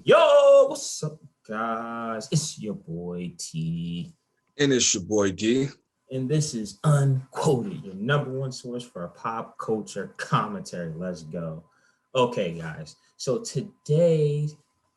Yo, what's up, guys? It's your boy T, And it's your boy D. and this is Unquoted, your number one source for pop culture commentary. Let's go. Okay, guys. So today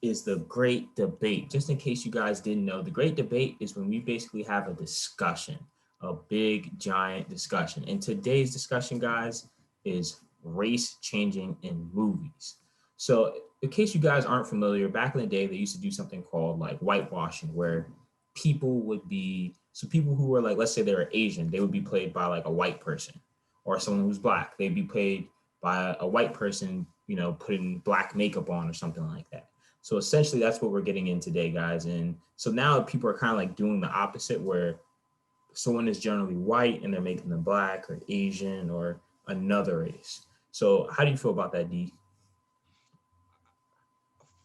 is the great debate. Just in case you guys didn't know, the great debate is when we basically have a discussion, a big, giant discussion. And today's discussion, guys, is race changing in movies. So, in case you guys aren't familiar, back in the day, they used to do something called like whitewashing, where people would be so people who were like, let's say they were Asian, they would be played by like a white person, or someone who's black, they'd be played by a white person, putting black makeup on or something like that. So essentially, that's what we're getting in today, guys. And so now people are kind of like doing the opposite, where someone is generally white and they're making them black or Asian or another race. So how do you feel about that, D?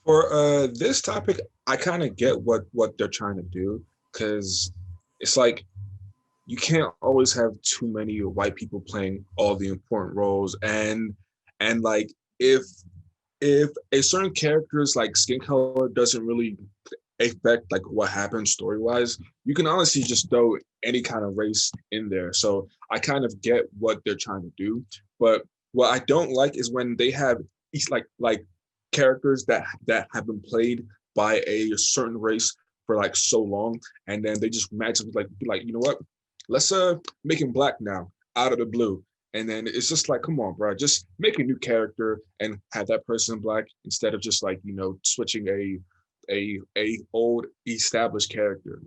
For this topic, I kind of get what they're trying to do because it's like you can't always have too many white people playing all the important roles, and like if if a certain character's like skin color doesn't really affect like what happens story wise, you can honestly just throw any kind of race in there. So I kind of get what they're trying to do, but what I don't like is when they have each like characters that have been played by a certain race for like so long, and then they just magically like be like, you know what? Let's make him black now out of the blue. And then it's just like, come on, bro, just make a new character and have that person black instead of just like, switching a old established character.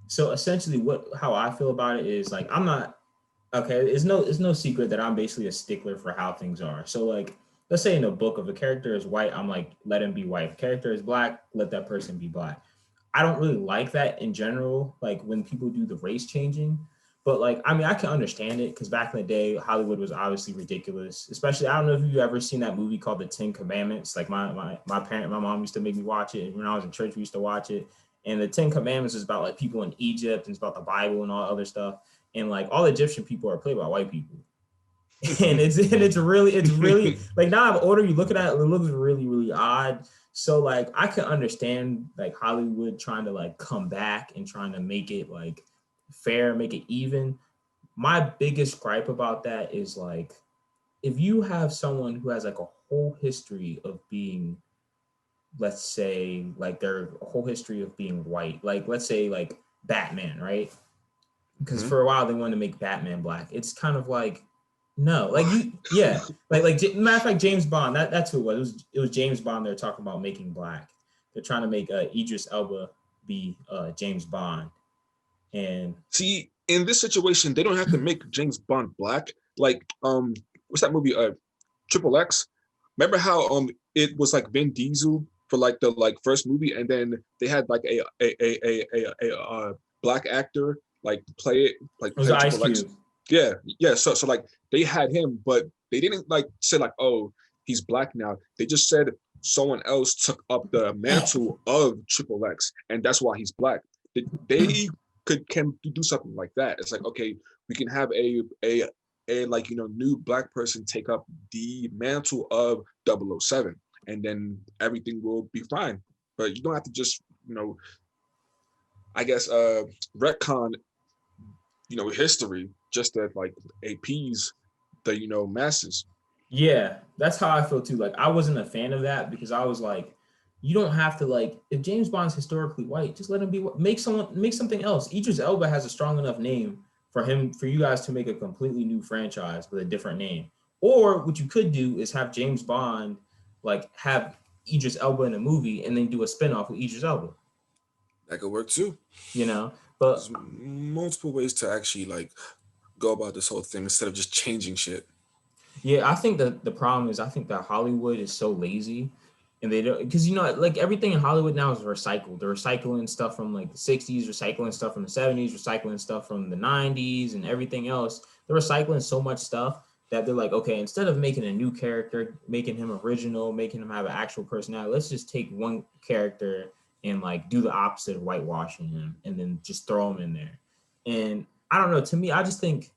So essentially, what how I feel about it is like I'm not okay. It's no secret that I'm basically a stickler for how things are. So like, let's say in a book, if a character is white, I'm like, let him be white. If a character is black, let that person be black. I don't really like that in general, like when people do the race changing. But like, I mean, I can understand it because back in the day, Hollywood was obviously ridiculous. Especially, I don't know if you've ever seen that movie called The Ten Commandments. Like my mom used to make me watch it, and when I was in church, we used to watch it. And the Ten Commandments is about like people in Egypt, and it's about the Bible and all other stuff. And like all Egyptian people are played by white people, and it's really like now I'm older, you look at it, it looks really odd. So like I can understand like Hollywood trying to like come back and trying to make it like fair, make it even. My biggest gripe about that is like if you have someone who has like a whole history of being, let's say like their whole history of being white, like let's say like Batman, right? Because Mhm. for a while they wanted to make Batman black. It's kind of like no, like Why? you, yeah, like matter of fact, James Bond. That's who it was. It was James Bond. They're talking about making black. They're trying to make Idris Elba be James Bond, and See, in this situation, they don't have to make James Bond black. Like, what's that movie? Triple X. Remember how it was like Vin Diesel for like the like first movie, and then they had like a black actor like it was play Ice Triple X. Cube. Yeah, yeah. So like they had him, but they didn't like say like, oh, he's black now. They just said someone else took up the mantle of Triple X, and that's why he's black. They can do something like that. It's like, okay, we can have a like new black person take up the mantle of 007, and then everything will be fine. But you don't have to just I guess retcon history just to like appease the masses. Yeah, that's how I feel too. Like I wasn't a fan of that because I was like, you don't have to like if James Bond's historically white, just let him be. Make something else. Idris Elba has a strong enough name for you guys to make a completely new franchise with a different name. Or what you could do is have James Bond like have Idris Elba in a movie and then do a spinoff with Idris Elba. That could work too. You know, but There's multiple ways to actually like go about this whole thing instead of just changing shit. yeah, I think that the problem is I think that Hollywood is so lazy and they don't because like everything in Hollywood now is recycled. They're recycling stuff from like the 60s, recycling stuff from the 70s, recycling stuff from the 90s and everything else. They're recycling so much stuff that they're like, okay, instead of making a new character, making him original, making him have an actual personality, let's just take one character and like do the opposite of whitewashing him and then just throw him in there. And I don't know, to me, I think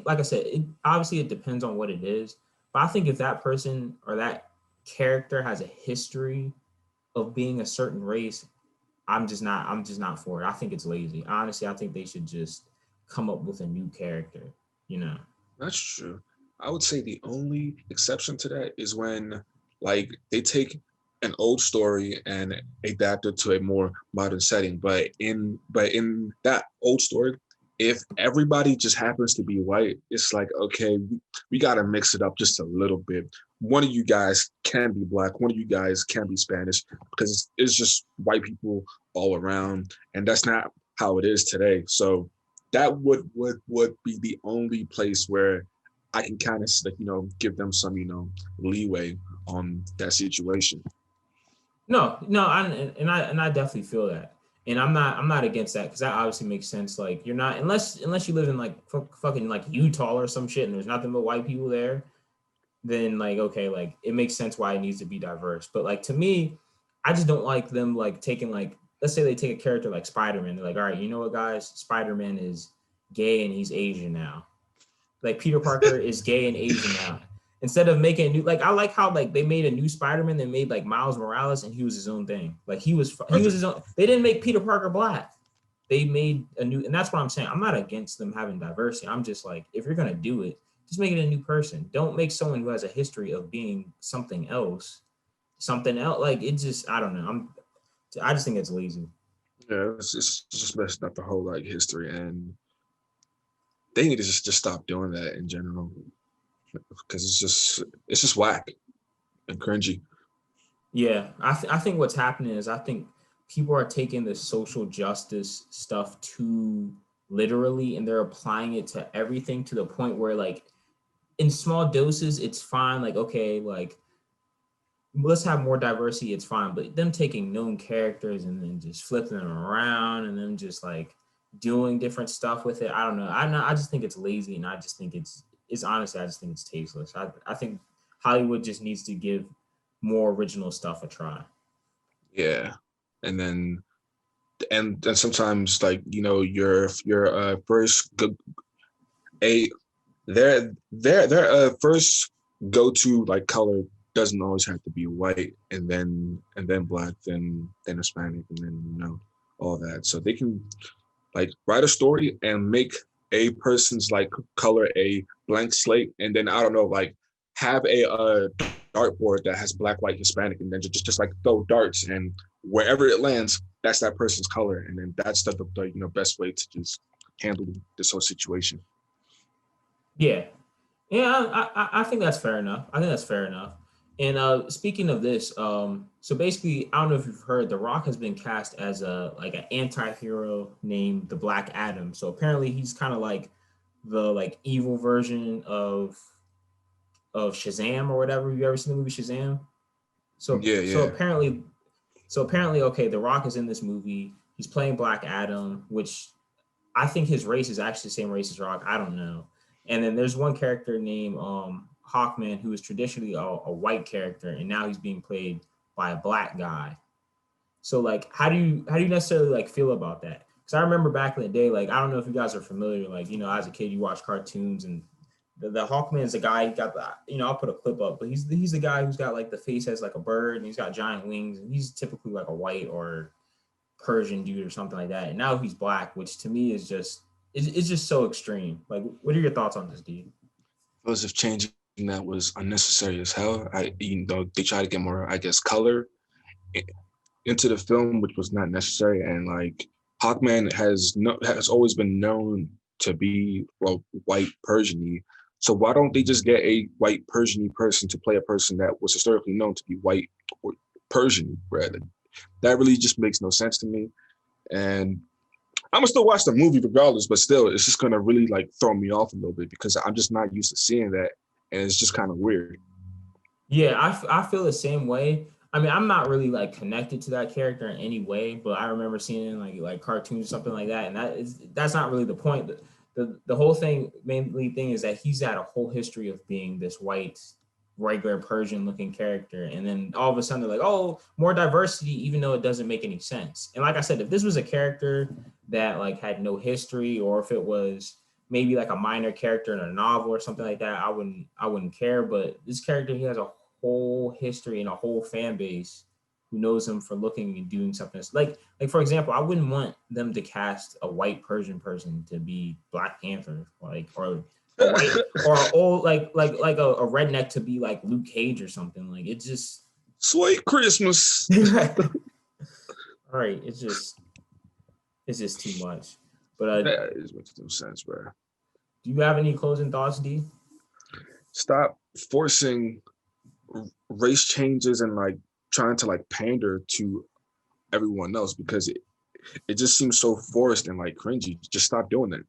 like I said, obviously it depends on what it is. But I think if that person or that character has a history of being a certain race, I'm just not for it. I think it's lazy. Honestly, I think they should just come up with a new character, you know. That's true. I would say the only exception to that is when like they take an old story and adapt it to a more modern setting. But in that old story, if everybody just happens to be white, it's like okay, we gotta mix it up just a little bit. One of you guys can be black, one of you guys can be Spanish, because it's just white people all around, and that's not how it is today. So that would be the only place where I can kind of like give them some leeway on that situation. No, no, and I definitely feel that, and I'm not against that because that obviously makes sense. Like you're not unless you live in like fucking like Utah or some shit, and there's nothing but white people there, then like okay, like it makes sense why it needs to be diverse. But like to me, I just don't like them like taking like let's say they take a character like Spider-Man. They're like, all right, you know what, guys, Spider-Man is gay and he's Asian now. Like Peter Parker is gay and Asian now. Instead of making a new, like I like how like they made a new Spider-Man. They made like Miles Morales, and he was his own thing. Like he was Perfect. his own. They didn't make Peter Parker black. They made a new, and that's what I'm saying. I'm not against them having diversity. I'm just like, if you're gonna do it, just make it a new person. Don't make someone who has a history of being something else, something else. Like it just, I don't know. I just think it's lazy. Yeah, it's just messing up the whole like history, and they need to just stop doing that in general because it's just whack and cringy. Yeah, I think what's happening is I think people are taking the social justice stuff too literally and they're applying it to everything to the point where like in small doses it's fine like okay like let's have more diversity it's fine but them taking known characters and then just flipping them around and then just like doing different stuff with it I don't know I just think it's lazy and I just think it's honestly I just think it's tasteless I think Hollywood just needs to give more original stuff a try. Yeah, and then sometimes like your first a their first go to like color doesn't always have to be white and then black then Hispanic and then all that. So they can like write a story and make a person's like color a blank slate, and then I don't know like have a dartboard that has black, white, Hispanic, and then just like throw darts and wherever it lands, that's that person's color, and then that's the best way to just handle this whole situation. Yeah, yeah, I think that's fair enough. I think that's fair enough. And speaking of this, so basically, I don't know if you've heard, The Rock has been cast as a like an anti-hero named the Black Adam. So apparently, he's kind of like the like evil version of Shazam or whatever. Have you ever seen the movie Shazam? So Yeah, so yeah, apparently, so apparently, okay, The Rock is in this movie. He's playing Black Adam, which I think his race is actually the same race as Rock. I don't know. And then there's one character named Hawkman who is traditionally a white character, and now he's being played by a black guy. So like, how do you necessarily like feel about that? Because I remember back in the day, like I don't know if you guys are familiar, like you know, as a kid you watch cartoons and the Hawkman is a guy. He got the I'll put a clip up, but he's the guy who's got like the face as like a bird and he's got giant wings and he's typically like a white or Persian dude or something like that. And now he's black, which to me is just it's just so extreme. Like, what are your thoughts on this, dude? as if changing that was unnecessary as hell. They try to get more, I guess, color into the film, which was not necessary. And like Hawkman has always been known to be well white Persian-y. So why don't they just get a white Persian person to play a person that was historically known to be white or Persian rather? That really just makes no sense to me. And I'm gonna still watch the movie regardless, but still, it's just gonna really like throw me off a little bit because I'm just not used to seeing that, and it's just kind of weird. Yeah, I feel the same way. I mean, I'm not really like connected to that character in any way, but I remember seeing it in like cartoons or something like that, and that's not really the point. The whole thing, mainly thing is that he's had a whole history of being this white, regular Persian looking character, and then all of a sudden they're like, oh, more diversity, even though it doesn't make any sense. And like I said, if this was a character that like had no history, or if it was maybe like a minor character in a novel or something like that, I wouldn't care. But this character, he has a whole history and a whole fan base who knows him for looking and doing something. Like for example, I wouldn't want them to cast a white Persian person to be Black Panther, like, or a white or a old like a redneck to be like Luke Cage or something. Like, it just Sweet Christmas. all right, it's just too much. But That makes no sense, bro. do you have any closing thoughts, D? Stop forcing race changes and like trying to like pander to everyone else, because it just seems so forced and like cringy. Just stop doing that.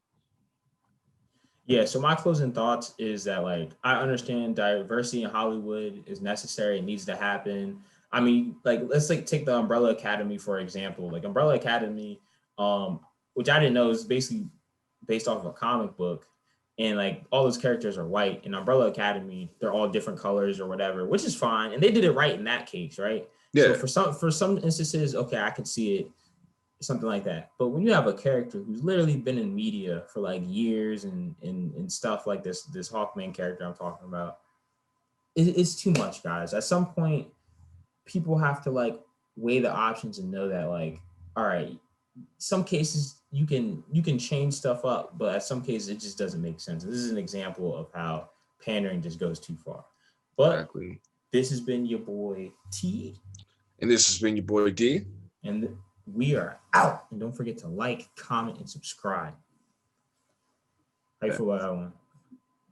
Yeah, so my closing thoughts is that, like, I understand diversity in Hollywood is necessary, it needs to happen. I mean, like, let's like take the Umbrella Academy for example. Like, Umbrella Academy, which I didn't know is basically based off of a comic book, and like all those characters are white. In Umbrella Academy, they're all different colors or whatever, which is fine, and they did it right in that case, right? So Yeah, for some instances, okay, I could see it, something like that. But when you have a character who's literally been in media for like years and stuff like this Hawkman character I'm talking about, it's too much, guys. At some point, people have to like weigh the options and know that, like, all right, some cases you can change stuff up, but at some cases it just doesn't make sense. This is an example of how pandering just goes too far. But exactly. this has been your boy T, And this has been your boy D. and we are out. And don't forget to like, comment, and subscribe. How you feel about that one?